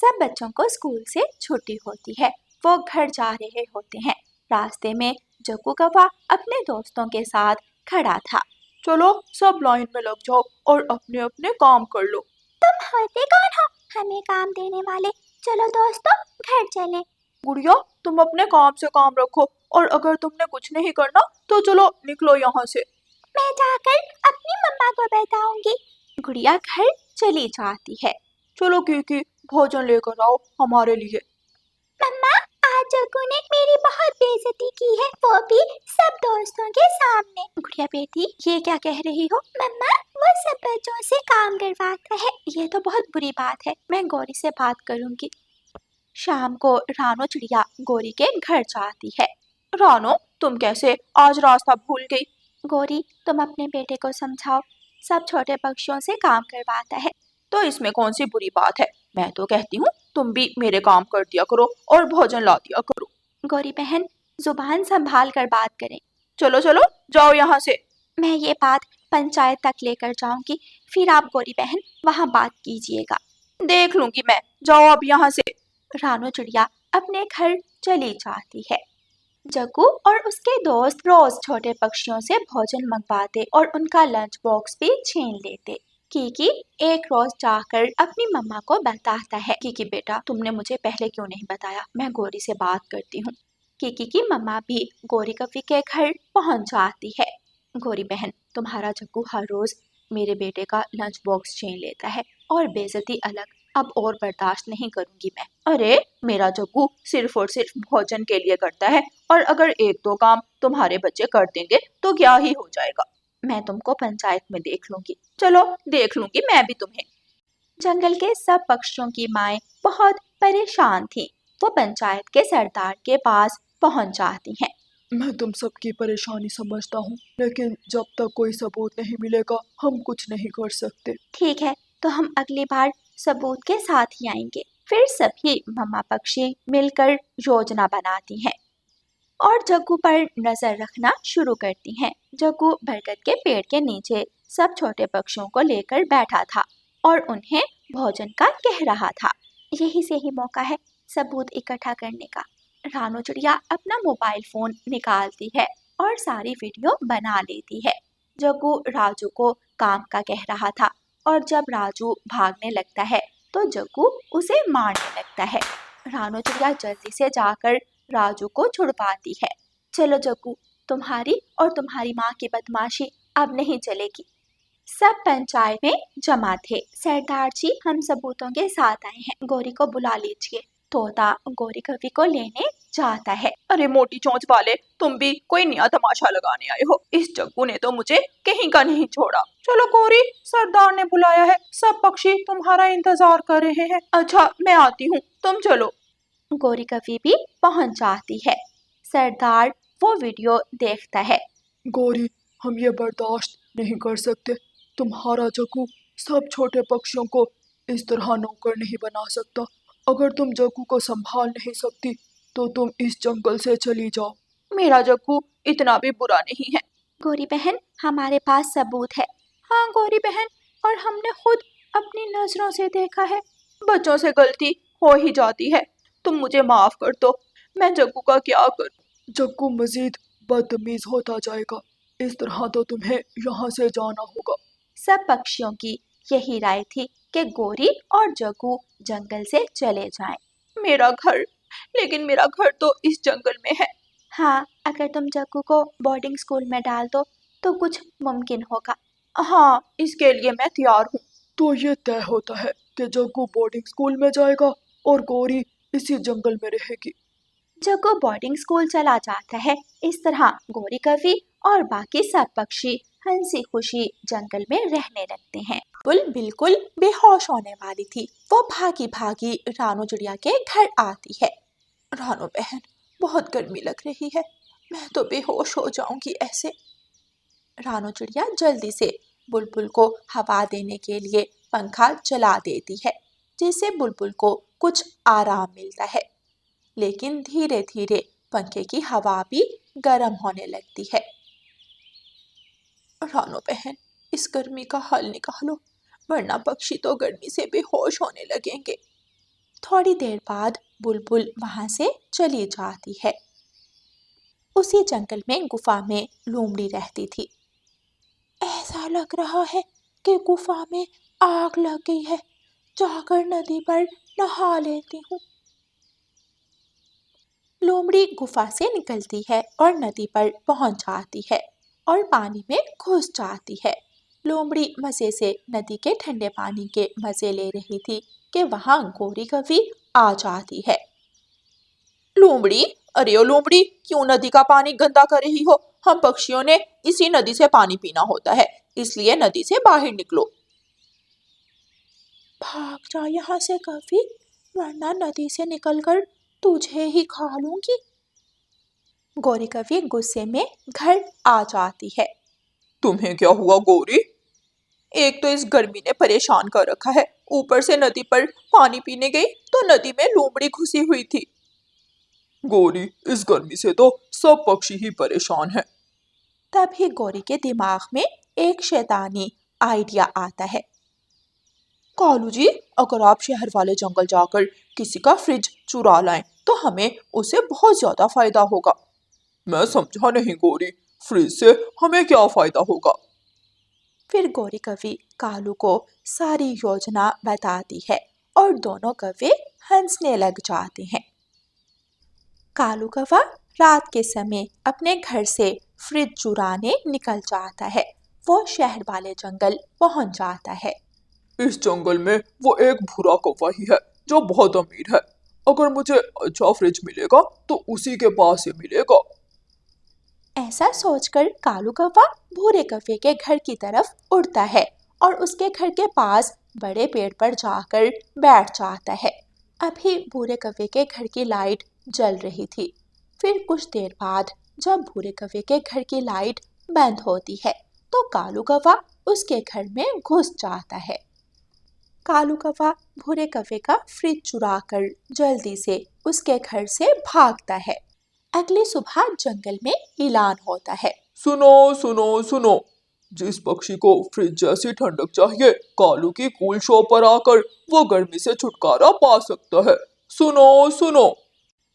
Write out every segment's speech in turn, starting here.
सब बच्चों को स्कूल से छुट्टी होती है। वो घर जा रहे होते हैं। रास्ते में जग्गू कौवा अपने दोस्तों के साथ खड़ा था। चलो सब लाइन में लग जाओ और अपने अपने काम कर लो। तुम होते कौन हो हमें काम देने वाले? चलो दोस्तों घर चलें। गुड़िया तुम अपने काम से काम रखो और अगर तुमने कुछ नहीं करना तो चलो निकलो यहाँ से। मैं जाकर अपनी मम्मा को बताऊंगी। गुड़िया घर चली जाती है। चलो कीकी भोजन लेकर आओ हमारे लिए। मम्मा आज जग्गू ने मेरी बहुत बेइज्जती की है, वो भी सब दोस्तों के सामने। गुड़िया बेटी ये क्या कह रही हो? मम्मा वो सब बच्चों से काम करवाता है। ये तो बहुत बुरी बात है, मैं गौरी से बात करूंगी। शाम को रानो चिड़िया गौरी के घर जाती है। रानो तुम कैसे आज रास्ता भूल गई? गौरी तुम अपने बेटे को समझाओ, सब छोटे पक्षियों से काम करवाता है। तो इसमें कौन सी बुरी बात है? मैं तो कहती हूँ तुम भी मेरे काम कर दिया करो और भोजन ला दिया करो। गौरी बहन जुबान संभाल कर बात करें। चलो चलो जाओ यहाँ से। मैं ये बात पंचायत तक लेकर जाऊंगी, फिर आप गौरी बहन वहाँ बात कीजिएगा। देख लूंगी मैं, जाओ अब यहाँ से। रानो चिड़िया अपने घर चली जाती है। जग्गू और उसके दोस्त रोज छोटे पक्षियों से भोजन मंगवाते और उनका लंच बॉक्स भी छीन लेते। कीकी एक रोज जाकर अपनी मम्मा को बताता है। कीकी बेटा तुमने मुझे पहले क्यों नहीं बताया, मैं गौरी से बात करती हूँ। कीकी की मम्मा भी गौरी कव्वी के घर पहुँच जाती है। गौरी बहन तुम्हारा जग्गू हर रोज मेरे बेटे का लंच बॉक्स छीन लेता है और बेइज्जती अलग, अब और बर्दाश्त नहीं करूंगी मैं। अरे मेरा जग्गू सिर्फ और सिर्फ भोजन के लिए करता है और अगर एक दो काम तुम्हारे बच्चे कर देंगे तो क्या ही हो जाएगा। मैं तुमको पंचायत में देख लूंगी। चलो देख लूंगी मैं भी तुम्हें। जंगल के सब पक्षियों की माएं बहुत परेशान थीं। वो पंचायत के सरदार के पास पहुंच जाती हैं। मैं तुम सबकी परेशानी समझता हूँ, लेकिन जब तक कोई सबूत नहीं मिलेगा हम कुछ नहीं कर सकते। ठीक है, तो हम अगली बार सबूत के साथ ही आएंगे। फिर सभी मम्मा पक्षी मिलकर योजना बनाती हैं और जग्गू पर नजर रखना शुरू करती हैं। जग्गू बरगद के पेड़ के नीचे सब छोटे पक्षियों को लेकर बैठा था और उन्हें भोजन का कह रहा था। यही से ही मौका है सबूत इकट्ठा करने का। रानो चिड़िया अपना मोबाइल फोन निकालती है और सारी वीडियो बना लेती है। जग्गू राजू को काम का कह रहा था और जब राजू भागने लगता है तो जग्गू उसे मारने लगता है। रानो चिड़िया जल्दी से जाकर राजू को छुड़वाती है। चलो जग्गू, तुम्हारी और तुम्हारी माँ की बदमाशी अब नहीं चलेगी। सब पंचायत में जमा थे। सरदार जी हम सबूतों के साथ आए हैं, गौरी को बुला लीजिए। तोता गौरी कव्वी को लेने जाता है। अरे मोटी चोंच वाले, तुम भी कोई नया तमाशा लगाने आए हो? इस जग्गू ने तो मुझे कहीं का नहीं छोड़ा। चलो गौरी सरदार ने बुलाया है, सब पक्षी तुम्हारा इंतजार कर रहे हैं। अच्छा मैं आती हूँ, तुम चलो। गौरी कव्वी भी पहुंच जाती है। सरदार वो वीडियो देखता है। गौरी हम ये बर्दाश्त नहीं कर सकते, तुम्हारा जग्गू सब छोटे पक्षियों को इस तरह नौकर नहीं बना सकता। अगर तुम जग्गू को संभाल नहीं सकती तो तुम इस जंगल से चली जाओ। मेरा जग्गू इतना भी बुरा नहीं है। गौरी बहन हमारे पास सबूत है। हाँ गौरी बहन, और हमने खुद अपनी नजरों से देखा है। बच्चों से गलती हो ही जाती है, तुम मुझे माफ कर दो। मैं जग्गू का क्या करूं? जग्गू मजीद बदतमीज होता जाएगा, इस तरह तो तुम्हें यहाँ से जाना होगा। सब पक्षियों की यही राय थी कि गौरी और जग्गू जंगल से चले जाएं। मेरा घर, लेकिन मेरा घर तो इस जंगल में है। हाँ, अगर तुम जग्गू को बोर्डिंग स्कूल में डाल दो तो कुछ मुमकिन होगा। हाँ इसके लिए मैं तैयार हूँ। तो ये तय होता है कि जग्गू बोर्डिंग स्कूल में जाएगा और गौरी इसी जंगल में रहेगी। जग्गू बोर्डिंग स्कूल चला जाता है। इस तरह गौरी कव्वी और बाकी सब पक्षी हंसी खुशी जंगल में रहने लगते हैं। बुलबुल बिल्कुल बेहोश होने वाली थी। वो भागी भागी रानो चिड़िया के घर आती है। रानो बहन बहुत गर्मी लग रही है, मैं तो बेहोश हो जाऊंगी ऐसे। रानो चिड़िया जल्दी से बुलबुल को हवा देने के लिए पंखा चला देती है, जिससे बुलबुल को कुछ आराम मिलता है। लेकिन धीरे धीरे पंखे की हवा भी गर्म होने लगती है। रानो बहन इस गर्मी का हल निकालो, वरना पक्षी तो गर्मी से बेहोश होने लगेंगे। थोड़ी देर बाद बुलबुल वहां से चली जाती है। उसी जंगल में गुफा में लोमड़ी रहती थी। ऐसा लग रहा है कि गुफा में आग लग गई है, जाकर नदी पर नहा लेती हूँ। लोमड़ी गुफा से निकलती है और नदी पर पहुंच जाती है और पानी में घुस जाती है। लोमड़ी मजे से नदी के ठंडे पानी के मजे ले रही थी कि वहां गोरी कवि आ जाती है। लोमड़ी, अरे ओ लोमड़ी, क्यों नदी का पानी गंदा कर रही हो? हम पक्षियों ने इसी नदी से पानी पीना होता है, इसलिए नदी से बाहर निकलो। भाग जा यहाँ से कवि, वरना नदी से निकलकर तुझे ही खा लूंगी। गोरी कवि गुस्से में घर आ जाती है। तुम्हें क्या हुआ गोरी? एक तो इस गर्मी ने परेशान कर रखा है, ऊपर से नदी पर पानी पीने गई तो नदी में लोमड़ी घुसी हुई थी। गोरी, इस गर्मी से तो सब पक्षी ही परेशान हैं। तभी गोरी के दिमाग में एक शैतानी आइडिया आता है। कालू जी, अगर आप शहर वाले जंगल जाकर किसी का फ्रिज चुरा लाएं तो हमें उससे बहुत ज्यादा फायदा होगा। मैं समझा नहीं गोरी, फ्रिज से हमें क्या फायदा होगा? फिर गोरी कवि कालू को सारी योजना बताती है और दोनों कौवे हंसने लग जाते हैं। कालू कौवा रात के समय अपने घर से फ्रिज चुराने निकल जाता है। वो शहर वाले जंगल पहुंच जाता है। इस जंगल में वो एक भूरा कौवा ही है जो बहुत अमीर है। अगर मुझे अच्छा फ्रिज मिलेगा तो उसी के पास ही मिलेगा। ऐसा सोचकर कालू कौवा भूरे कौवे के घर की तरफ उड़ता है और उसके घर के पास बड़े पेड़ पर जाकर बैठ जाता है। अभी भूरे कौवे के घर की लाइट जल रही थी। फिर कुछ देर बाद जब भूरे कौवे के घर की लाइट बंद होती है तो कालू कौवा उसके घर में घुस जाता है। कालू कौवा भूरे कौवे का फ्रिज चुराकर जल्दी से उसके घर से भागता है। अगली सुबह जंगल में ऐलान होता है। सुनो सुनो सुनो, जिस पक्षी को फ्रिज जैसी ठंडक चाहिए, कालू की कूल शॉप पर आकर वो गर्मी से छुटकारा पा सकता है। सुनो सुनो।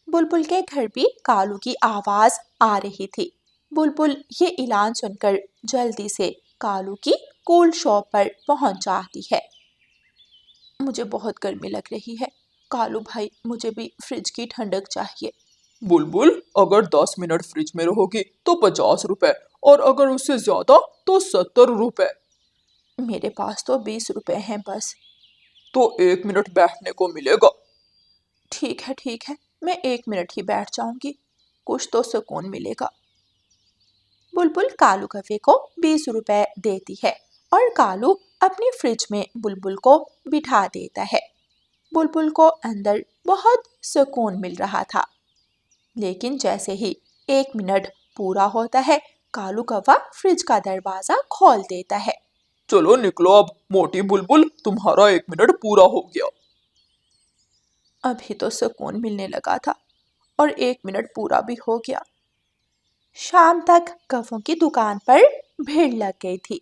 बुलबुल के घर भी कालू की आवाज आ रही थी। बुलबुल ये ऐलान सुनकर जल्दी से कालू की कूल शॉप पर पहुंच जाती है। मुझे बहुत गर्मी लग रही है कालू भाई, मुझे भी फ्रिज की ठंडक चाहिए। बुलबुल, अगर 10 मिनट फ्रिज में रहोगी तो 50 रुपए, और अगर उससे ज्यादा तो 70 रुपए। मेरे पास तो 20 रुपए हैं बस। तो 1 मिनट बैठने को मिलेगा। ठीक है, मैं 1 मिनट ही बैठ जाऊंगी, कुछ तो सुकून मिलेगा। बुलबुल कालू कौवे को 20 रुपए देती है और कालू अपनी फ्रिज में बुलबुल को बिठा देता है। बुलबुल को अंदर बहुत सुकून मिल रहा था। लेकिन जैसे ही 1 मिनट पूरा होता है कालू कौवा फ्रिज का दरवाजा खोल देता है। चलो निकलो अब मोटी बुलबुल, तुम्हारा 1 मिनट पूरा हो गया। अभी तो सुकून मिलने लगा था और 1 मिनट पूरा भी हो गया। शाम तक कौवों की दुकान पर भीड़ लग गई थी।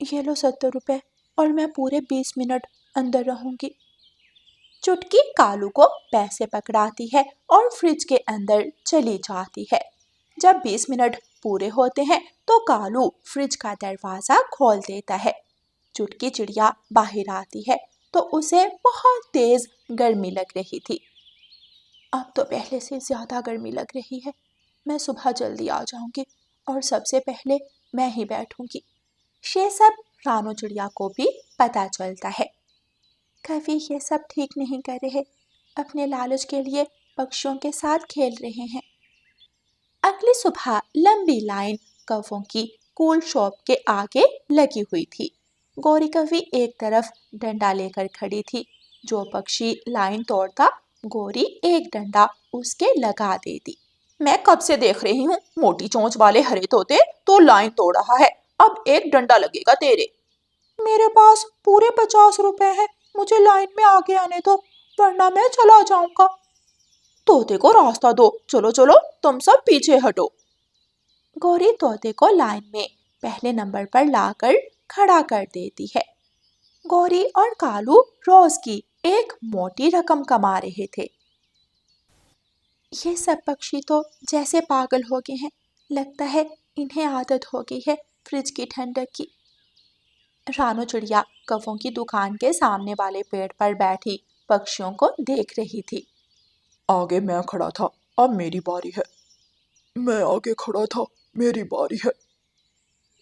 ये लो 70 रुपए और मैं पूरे 20 मिनट अंदर रहूंगी। चुटकी कालू को पैसे पकड़ाती है और फ्रिज के अंदर चली जाती है। जब 20 मिनट पूरे होते हैं तो कालू फ्रिज का दरवाजा खोल देता है। चुटकी चिड़िया बाहर आती है तो उसे बहुत तेज गर्मी लग रही थी। अब तो पहले से ज्यादा गर्मी लग रही है। मैं सुबह जल्दी आ जाऊंगी और सबसे पहले मैं ही बैठूंगी। ये सब रानो चिड़िया को भी पता चलता है। कवि ये सब ठीक नहीं कर रहे, अपने लालच के लिए पक्षियों के साथ खेल रहे हैं। अगली सुबह लंबी लाइन कौवों की कूल शॉप के आगे लगी हुई थी। गौरी कवि एक तरफ डंडा लेकर खड़ी थी। जो पक्षी लाइन तोड़ता गौरी एक डंडा उसके लगा देती। मैं कब से देख रही हूँ मोटी चोंच वाले हरे तोते तो लाइन तोड़ रहा है, अब एक डंडा लगेगा तेरे। मेरे पास पूरे 50 रुपए हैं, मुझे लाइन में आगे आने दो वरना मैं चला जाऊंगा। तोते को रास्ता दो, चलो चलो तुम सब पीछे हटो। गौरी तोते को लाइन में पहले नंबर पर लाकर खड़ा कर देती है। गौरी और कालू रोज की एक मोटी रकम कमा रहे थे। ये सब पक्षी तो जैसे पागल हो गए हैं, लगता है इन्हें आदत हो गई है फ्रिज की ठंडक की। रानू चिड़िया कौवों की दुकान के सामने वाले पेड़ पर बैठी पक्षियों को देख रही थी। आगे मैं खड़ा था, अब मेरी बारी है। मैं आगे खड़ा था, मेरी बारी है।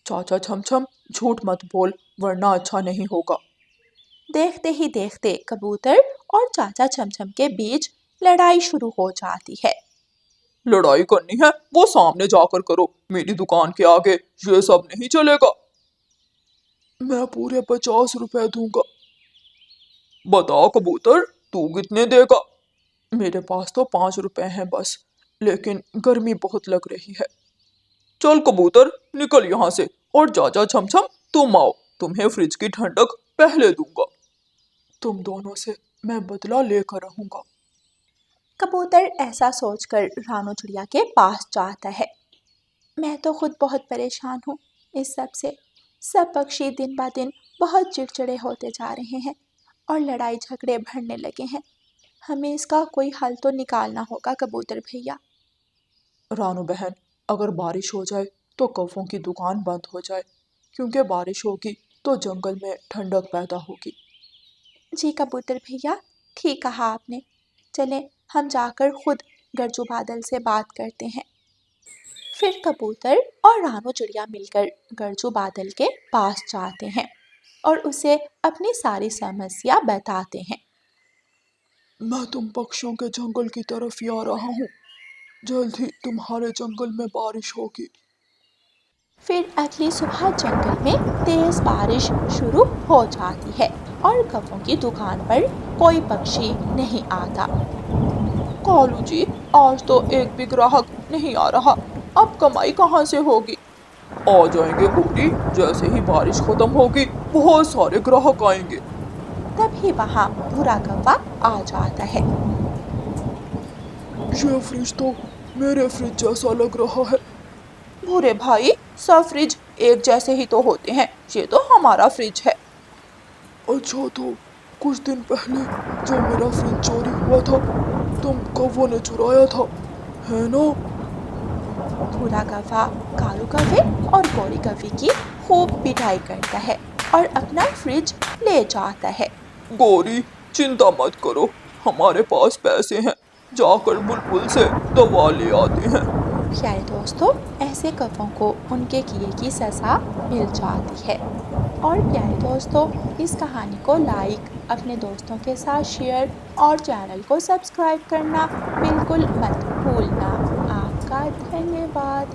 चाचा छमछम झूठ मत बोल, वरना अच्छा नहीं होगा। देखते ही देखते कबूतर और चाचा छमछम के बीच लड़ाई शुरू हो जाती है। लड़ाई करनी है वो सामने जाकर करो, मेरी दुकान के आगे ये सब नहीं चलेगा। मैं पूरे 50 रुपए दूंगा। बता कबूतर, तू कितने देगा? मेरे पास तो 5 रुपए हैं बस, लेकिन गर्मी बहुत लग रही है। चल कबूतर, निकल यहाँ से, और चाचा छमछम तुम आओ, तुम्हें फ्रिज की ठंडक पहले दूंगा। तुम दोनों से मैं बदला लेकर रहूंगा। कबूतर ऐसा सोचकर रानू चिड़िया के पास जाता है। मैं तो खुद बहुत परेशान हूँ इस सब से। सब पक्षी दिन ब दिन बहुत चिड़चिड़े होते जा रहे हैं और लड़ाई झगड़े बढ़ने लगे हैं। हमें इसका कोई हल तो निकालना होगा कबूतर भैया। रानू बहन, अगर बारिश हो जाए तो कौवों की दुकान बंद हो जाए, क्योंकि बारिश होगी तो जंगल में ठंडक पैदा होगी। जी कबूतर भैया, ठीक कहा आपने। चलें हम जाकर खुद गरजू बादल से बात करते हैं। फिर कबूतर और रानू चिड़िया मिलकर गरजू बादल के पास जाते हैं और उसे अपनी सारी समस्या बताते हैं। मैं तुम पक्षियों के जंगल की तरफ ही आ रहा हूँ। जल्द ही तुम्हारे जंगल में बारिश होगी। फिर अगली सुबह जंगल में तेज बारिश शुरू हो जाती है और कौवों की दुकान पर कोई पक्षी नहीं आता। कालू जी, आज तो एक भी ग्राहक नहीं आ रहा, अब कमाई कहाँ से होगी? आ जाएंगे गोरी, जैसे ही बारिश खत्म होगी बहुत सारे ग्राहक आएंगे। तभी वहाँ भूरा कौवा आ जाता है। ये फ्रिज तो मेरे फ्रिज जैसा लग रहा है। भूरे भाई, सब फ्रिज एक जैसे ही तो होते हैं, ये तो हमारा फ्रिज है। अच्छा, तो कुछ दिन पहले जो मेरा फ्रिज चोरी हुआ था, तुम कौवों ने चुराया था, है ना? भूरा कौवा कालू कौवे और गोरी कौवे की खूब पिटाई करता है और अपना फ्रिज ले जाता है। गोरी, चिंता मत करो, हमारे पास पैसे हैं, जाकर बुलबुल से दवा ले आते हैं। प्यारे दोस्तों, ऐसे कौवों को उनके किए की सज़ा मिल जाती है। और प्यारे दोस्तों, इस कहानी को लाइक, अपने दोस्तों के साथ शेयर और चैनल को सब्सक्राइब करना बिल्कुल मत भूलना। आपका धन्यवाद।